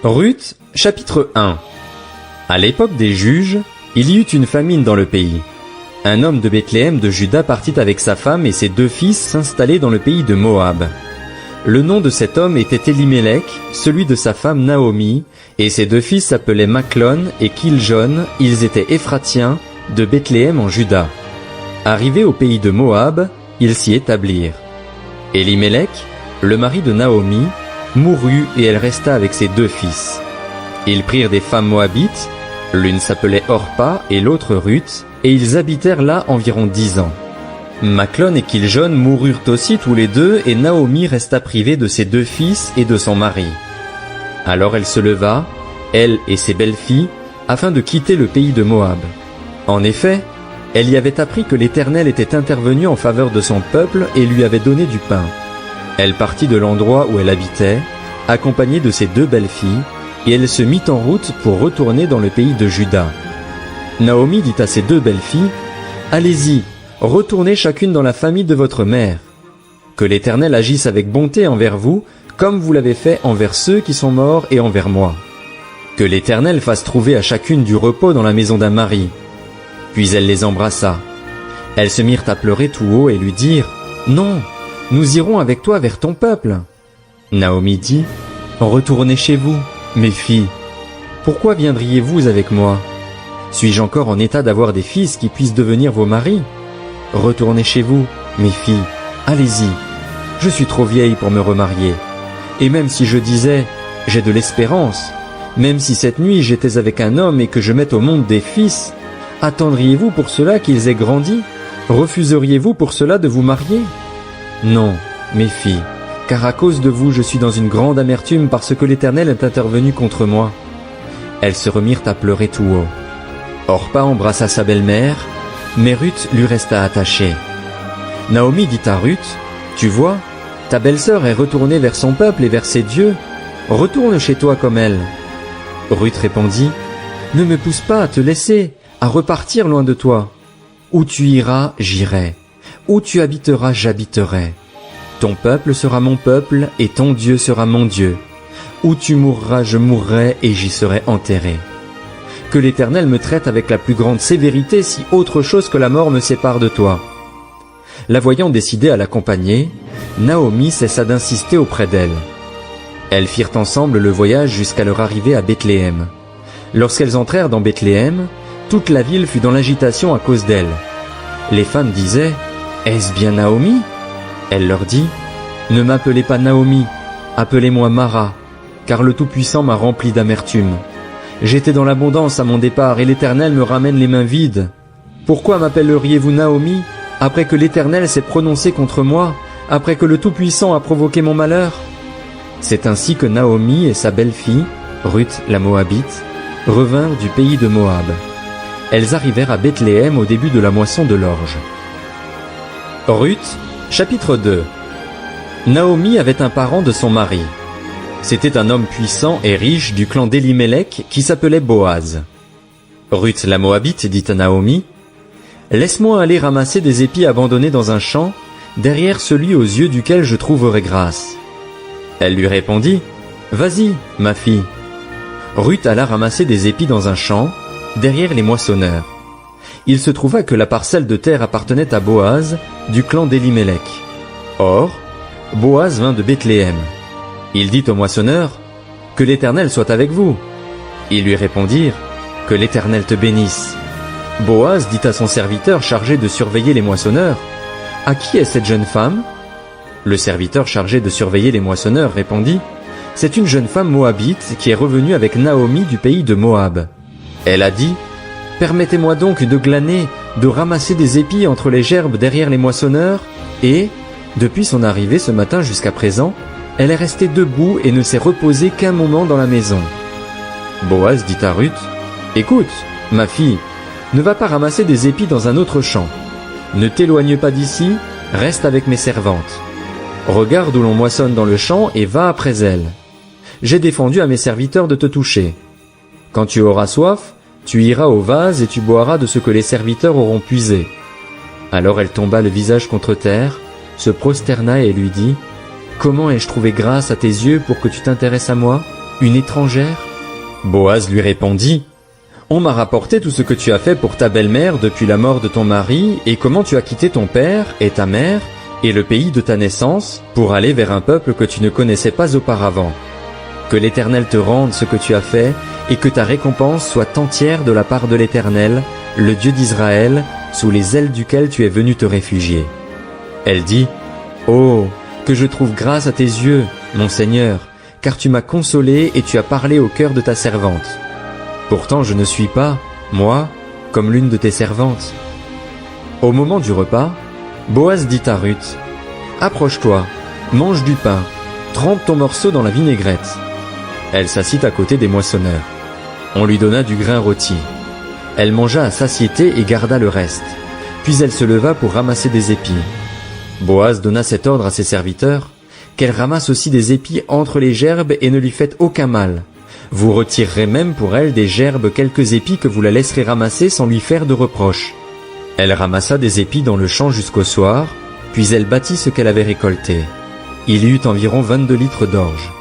Ruth, chapitre 1. À l'époque des juges, il y eut une famine dans le pays. Un homme de Bethléem de Juda partit avec sa femme et ses 2 fils s'installer dans le pays de Moab. Le nom de cet homme était Elimelech, celui de sa femme Naomi, et ses 2 fils s'appelaient Machlon et Kiljon, ils étaient Éphratiens, de Bethléem en Juda. Arrivés au pays de Moab, ils s'y établirent. Elimelech, le mari de Naomi, mourut et elle resta avec ses 2 fils. Ils prirent des femmes moabites, l'une s'appelait Orpa et l'autre Ruth, et ils habitèrent là environ 10 ans. Machlon et Kiljon moururent aussi tous les 2 et Naomi resta privée de ses 2 fils et de son mari. Alors elle se leva, elle et ses belles-filles, afin de quitter le pays de Moab. En effet, elle y avait appris que l'Éternel était intervenu en faveur de son peuple et lui avait donné du pain. Elle partit de l'endroit où elle habitait, accompagnée de ses 2 belles-filles, et elle se mit en route pour retourner dans le pays de Juda. Naomi dit à ses 2 belles-filles, « Allez-y, retournez chacune dans la famille de votre mère. Que l'Éternel agisse avec bonté envers vous, comme vous l'avez fait envers ceux qui sont morts et envers moi. Que l'Éternel fasse trouver à chacune du repos dans la maison d'un mari. » Puis elle les embrassa. Elles se mirent à pleurer tout haut et lui dirent, « Non, nous irons avec toi vers ton peuple. » Naomi dit, « Retournez chez vous, mes filles. Pourquoi viendriez-vous avec moi? Suis-je encore en état d'avoir des fils qui puissent devenir vos maris? Retournez chez vous, mes filles, allez-y. Je suis trop vieille pour me remarier. Et même si je disais, j'ai de l'espérance, même si cette nuit j'étais avec un homme et que je mette au monde des fils, attendriez-vous pour cela qu'ils aient grandi? Refuseriez-vous pour cela de vous marier? Non, mes filles, car à cause de vous je suis dans une grande amertume parce que l'Éternel est intervenu contre moi. » Elles se remirent à pleurer tout haut. Orpa embrassa sa belle-mère, mais Ruth lui resta attachée. Naomi dit à Ruth, « Tu vois, ta belle-sœur est retournée vers son peuple et vers ses dieux. Retourne chez toi comme elle. » Ruth répondit, « Ne me pousse pas à te laisser, à repartir loin de toi. Où tu iras, j'irai. Où tu habiteras, j'habiterai. Ton peuple sera mon peuple et ton Dieu sera mon Dieu. Où tu mourras, je mourrai et j'y serai enterré. Que l'Éternel me traite avec la plus grande sévérité si autre chose que la mort me sépare de toi. » La voyant décidée à l'accompagner, Naomi cessa d'insister auprès d'elle. Elles firent ensemble le voyage jusqu'à leur arrivée à Bethléem. Lorsqu'elles entrèrent dans Bethléem, toute la ville fut dans l'agitation à cause d'elles. Les femmes disaient, « Est-ce bien Naomi ?» Elle leur dit, « Ne m'appelez pas Naomi, appelez-moi Mara, car le Tout-Puissant m'a rempli d'amertume. J'étais dans l'abondance à mon départ et l'Éternel me ramène les mains vides. Pourquoi m'appelleriez-vous Naomi, après que l'Éternel s'est prononcé contre moi, après que le Tout-Puissant a provoqué mon malheur ?» C'est ainsi que Naomi et sa belle-fille, Ruth la Moabite, revinrent du pays de Moab. Elles arrivèrent à Bethléem au début de la moisson de l'orge. Ruth, chapitre 2. Naomi avait un parent de son mari. C'était un homme puissant et riche du clan d'Elimelech qui s'appelait Boaz. Ruth la Moabite dit à Naomi, « Laisse-moi aller ramasser des épis abandonnés dans un champ, derrière celui aux yeux duquel je trouverai grâce. » Elle lui répondit, « Vas-y, ma fille. » Ruth alla ramasser des épis dans un champ, derrière les moissonneurs. Il se trouva que la parcelle de terre appartenait à Boaz, du clan d'Elimelech. Or, Boaz vint de Bethléem. Il dit aux moissonneurs, « Que l'Éternel soit avec vous. » Ils lui répondirent, « Que l'Éternel te bénisse. » Boaz dit à son serviteur chargé de surveiller les moissonneurs, « À qui est cette jeune femme ?» Le serviteur chargé de surveiller les moissonneurs répondit, « C'est une jeune femme moabite qui est revenue avec Naomi du pays de Moab. Elle a dit, « Permettez-moi donc de glaner, de ramasser des épis entre les gerbes derrière les moissonneurs, et, depuis son arrivée ce matin jusqu'à présent, elle est restée debout et ne s'est reposée qu'un moment dans la maison. » Boaz dit à Ruth, « Écoute, ma fille, ne va pas ramasser des épis dans un autre champ. Ne t'éloigne pas d'ici, reste avec mes servantes. Regarde où l'on moissonne dans le champ et va après elles. J'ai défendu à mes serviteurs de te toucher. Quand tu auras soif, tu iras au vase et tu boiras de ce que les serviteurs auront puisé. » Alors elle tomba le visage contre terre, se prosterna et lui dit, « Comment ai-je trouvé grâce à tes yeux pour que tu t'intéresses à moi, une étrangère? Boaz lui répondit, On m'a rapporté tout ce que tu as fait pour ta belle-mère depuis la mort de ton mari et comment tu as quitté ton père et ta mère et le pays de ta naissance pour aller vers un peuple que tu ne connaissais pas auparavant. Que l'Éternel te rende ce que tu as fait et que ta récompense soit entière de la part de l'Éternel, le Dieu d'Israël, sous les ailes duquel tu es venu te réfugier. Elle dit, Oh, que je trouve grâce à tes yeux, mon Seigneur, car tu m'as consolé et tu as parlé au cœur de ta servante. Pourtant je ne suis pas, moi, comme l'une de tes servantes. Au moment du repas, Boaz dit à Ruth, Approche-toi, mange du pain, trempe ton morceau dans la vinaigrette. Elle s'assit à côté des moissonneurs. On lui donna du grain rôti. Elle mangea à satiété et garda le reste. Puis elle se leva pour ramasser des épis. Boaz donna cet ordre à ses serviteurs, qu'elle ramasse aussi des épis entre les gerbes et ne lui faites aucun mal. Vous retirerez même pour elle des gerbes quelques épis que vous la laisserez ramasser sans lui faire de reproche. Elle ramassa des épis dans le champ jusqu'au soir, puis elle battit ce qu'elle avait récolté. Il y eut environ 22 litres d'orge.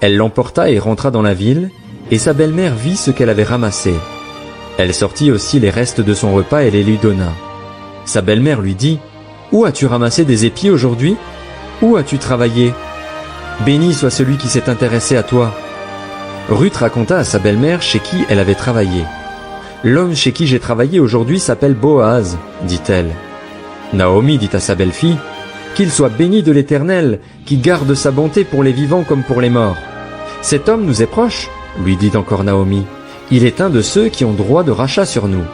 Elle l'emporta et rentra dans la ville, et sa belle-mère vit ce qu'elle avait ramassé. Elle sortit aussi les restes de son repas et les lui donna. Sa belle-mère lui dit, « Où as-tu ramassé des épis aujourd'hui? Où as-tu travaillé? Béni soit celui qui s'est intéressé à toi. » Ruth raconta à sa belle-mère chez qui elle avait travaillé. « L'homme chez qui j'ai travaillé aujourd'hui s'appelle Boaz, dit-elle. Naomi dit à sa belle-fille, « Qu'il soit béni de l'Éternel, qui garde sa bonté pour les vivants comme pour les morts. Cet homme nous est proche, lui dit encore Naomi. Il est un de ceux qui ont droit de rachat sur nous. »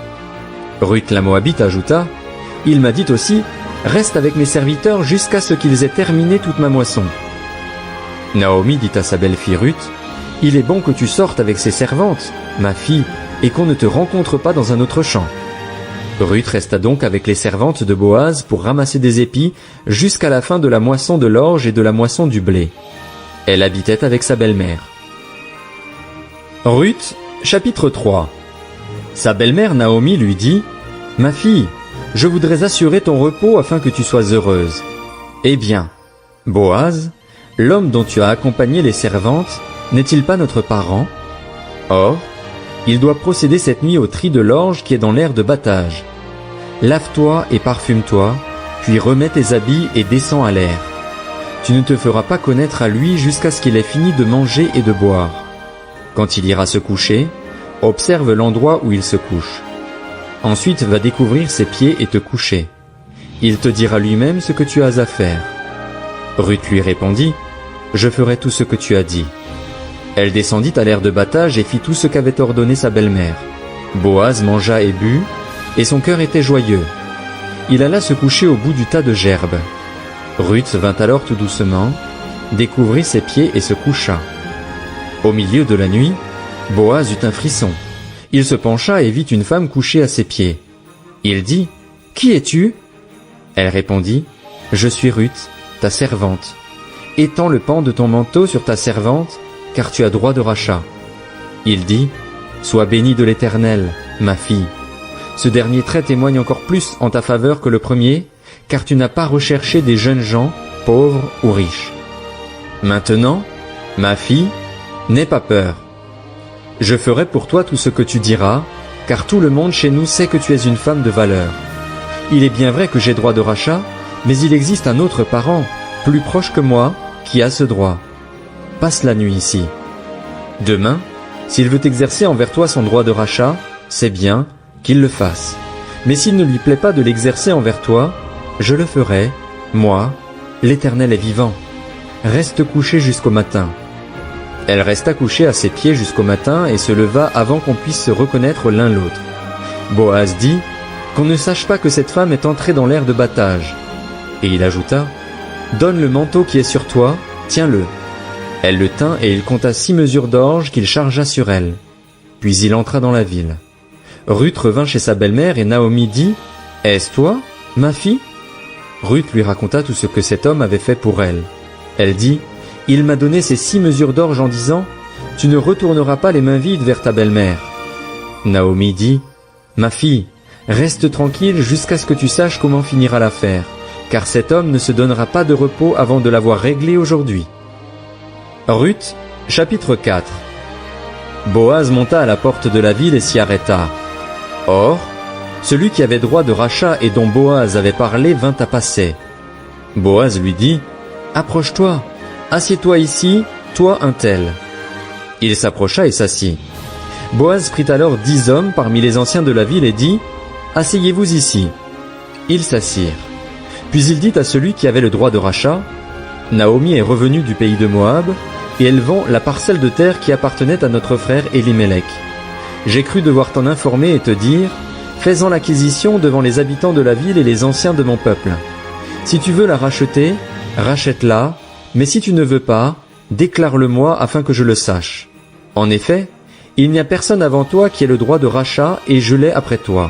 Ruth la Moabite ajouta, « Il m'a dit aussi, reste avec mes serviteurs jusqu'à ce qu'ils aient terminé toute ma moisson. » Naomi dit à sa belle-fille Ruth, « Il est bon que tu sortes avec ses servantes, ma fille, et qu'on ne te rencontre pas dans un autre champ. » Ruth resta donc avec les servantes de Boaz pour ramasser des épis jusqu'à la fin de la moisson de l'orge et de la moisson du blé. Elle habitait avec sa belle-mère. Ruth, chapitre 3. Sa belle-mère Naomi lui dit, « Ma fille, je voudrais assurer ton repos afin que tu sois heureuse. Eh bien, Boaz, l'homme dont tu as accompagné les servantes, n'est-il pas notre parent? Or, il doit procéder cette nuit au tri de l'orge qui est dans l'aire de battage. Lave-toi et parfume-toi, puis remets tes habits et descends à l'air. Tu ne te feras pas connaître à lui jusqu'à ce qu'il ait fini de manger et de boire. Quand il ira se coucher, observe l'endroit où il se couche. Ensuite va découvrir ses pieds et te coucher. Il te dira lui-même ce que tu as à faire. » Ruth lui répondit, « Je ferai tout ce que tu as dit. » Elle descendit à l'aire de battage et fit tout ce qu'avait ordonné sa belle-mère. Boaz mangea et but, et son cœur était joyeux. Il alla se coucher au bout du tas de gerbes. Ruth vint alors tout doucement, découvrit ses pieds et se coucha. Au milieu de la nuit, Boaz eut un frisson. Il se pencha et vit une femme couchée à ses pieds. Il dit, « Qui es-tu » Elle répondit, « Je suis Ruth, ta servante. Étends le pan de ton manteau sur ta servante, car tu as droit de rachat. » Il dit, « Sois bénie de l'Éternel, ma fille. Ce dernier trait témoigne encore plus en ta faveur que le premier, car tu n'as pas recherché des jeunes gens, pauvres ou riches. Maintenant, ma fille, n'aie pas peur. Je ferai pour toi tout ce que tu diras, car tout le monde chez nous sait que tu es une femme de valeur. Il est bien vrai que j'ai droit de rachat, mais il existe un autre parent, plus proche que moi, qui a ce droit. Passe la nuit ici. Demain, s'il veut exercer envers toi son droit de rachat, c'est bien, qu'il le fasse. Mais s'il ne lui plaît pas de l'exercer envers toi, je le ferai, moi, l'Éternel est vivant. Reste couché jusqu'au matin. » Elle resta couchée à ses pieds jusqu'au matin et se leva avant qu'on puisse se reconnaître l'un l'autre. Boaz dit, « Qu'on ne sache pas que cette femme est entrée dans l'aire de battage. » Et il ajouta, « Donne le manteau qui est sur toi, tiens-le. » Elle le tint et il compta 6 mesures d'orge qu'il chargea sur elle. Puis il entra dans la ville. Ruth revint chez sa belle-mère et Naomi dit, « Est-ce toi, ma fille ?» Ruth lui raconta tout ce que cet homme avait fait pour elle. Elle dit, « Il m'a donné ces 6 mesures d'orge en disant, « Tu ne retourneras pas les mains vides vers ta belle-mère. » Naomi dit, « Ma fille, reste tranquille jusqu'à ce que tu saches comment finira l'affaire, car cet homme ne se donnera pas de repos avant de l'avoir réglé aujourd'hui. » Ruth, Chapitre 4. Boaz monta à la porte de la ville et s'y arrêta. Or, celui qui avait droit de rachat et dont Boaz avait parlé vint à passer. Boaz lui dit, « Approche-toi, assieds-toi ici, toi un tel. » Il s'approcha et s'assit. Boaz prit alors 10 hommes parmi les anciens de la ville et dit, « Asseyez-vous ici. » Ils s'assirent. Puis il dit à celui qui avait le droit de rachat, « Naomi est revenue du pays de Moab, et elle vend la parcelle de terre qui appartenait à notre frère Élimélec. J'ai cru devoir t'en informer et te dire, fais-en l'acquisition devant les habitants de la ville et les anciens de mon peuple. Si tu veux la racheter, rachète-la, mais si tu ne veux pas, déclare-le-moi afin que je le sache. En effet, il n'y a personne avant toi qui ait le droit de rachat et je l'ai après toi. »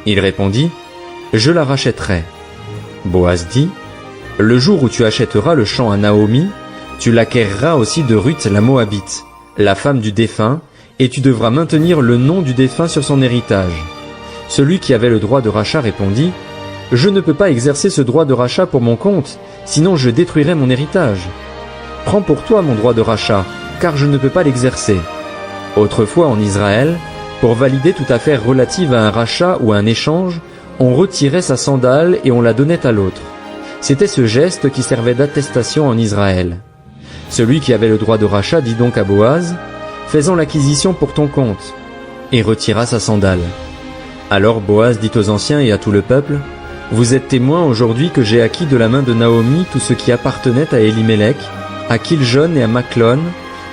Il répondit, « Je la rachèterai. » Boaz dit, « Le jour où tu achèteras le champ à Naomi, tu l'acquerras aussi de Ruth la Moabite, la femme du défunt, et tu devras maintenir le nom du défunt sur son héritage. » Celui qui avait le droit de rachat répondit, « Je ne peux pas exercer ce droit de rachat pour mon compte, sinon je détruirai mon héritage. Prends pour toi mon droit de rachat, car je ne peux pas l'exercer. » Autrefois en Israël, pour valider toute affaire relative à un rachat ou à un échange, on retirait sa sandale et on la donnait à l'autre. C'était ce geste qui servait d'attestation en Israël. Celui qui avait le droit de rachat dit donc à Boaz, « Fais-en l'acquisition pour ton compte. » et retira sa sandale. Alors Boaz dit aux anciens et à tout le peuple, « Vous êtes témoins aujourd'hui que j'ai acquis de la main de Naomi tout ce qui appartenait à Élimélec, à Kiljon et à Machlon,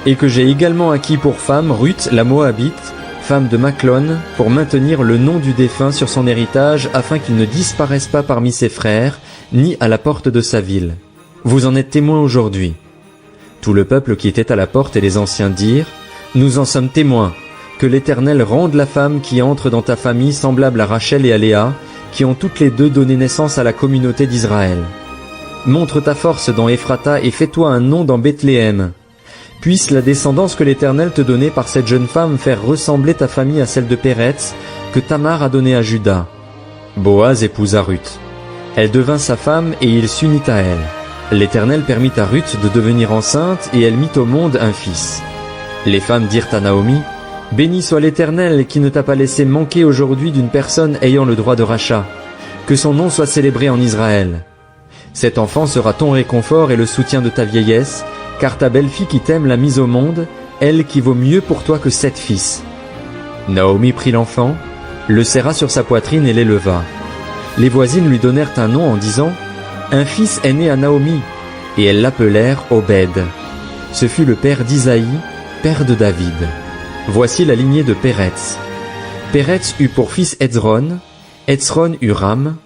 et que j'ai également acquis pour femme Ruth la Moabite, femme de Machlon, pour maintenir le nom du défunt sur son héritage afin qu'il ne disparaisse pas parmi ses frères, ni à la porte de sa ville. Vous en êtes témoins aujourd'hui. » Tout le peuple qui était à la porte et les anciens dirent, « Nous en sommes témoins, que l'Éternel rende la femme qui entre dans ta famille semblable à Rachel et à Léa, qui ont toutes les deux donné naissance à la communauté d'Israël. Montre ta force dans Ephrata et fais-toi un nom dans Bethléem. Puisse la descendance que l'Éternel te donnait par cette jeune femme faire ressembler ta famille à celle de Péretz, que Tamar a donnée à Juda. » Boaz épousa Ruth. Elle devint sa femme et il s'unit à elle. L'Éternel permit à Ruth de devenir enceinte et elle mit au monde un fils. Les femmes dirent à Naomi, « Béni soit l'Éternel qui ne t'a pas laissé manquer aujourd'hui d'une personne ayant le droit de rachat. Que son nom soit célébré en Israël. Cet enfant sera ton réconfort et le soutien de ta vieillesse, car ta belle-fille qui t'aime l'a mise au monde, elle qui vaut mieux pour toi que 7 fils. » Naomi prit l'enfant, le serra sur sa poitrine et l'éleva. Les voisines lui donnèrent un nom en disant, « Un fils est né à Naomi, » et elles l'appelèrent Obed. Ce fut le père d'Isaïe, père de David. Voici la lignée de Péretz. Péretz eut pour fils Hezron, Hezron eut Ram,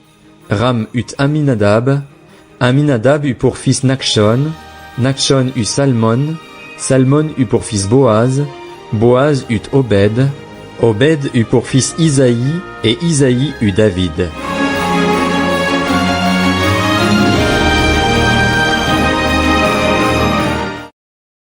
Ram eut Aminadab, Aminadab eut pour fils Nachshon, Nachshon eut Salmon, Salmon eut pour fils Boaz, Boaz eut Obed, Obed eut pour fils Isaïe, et Isaïe eut David.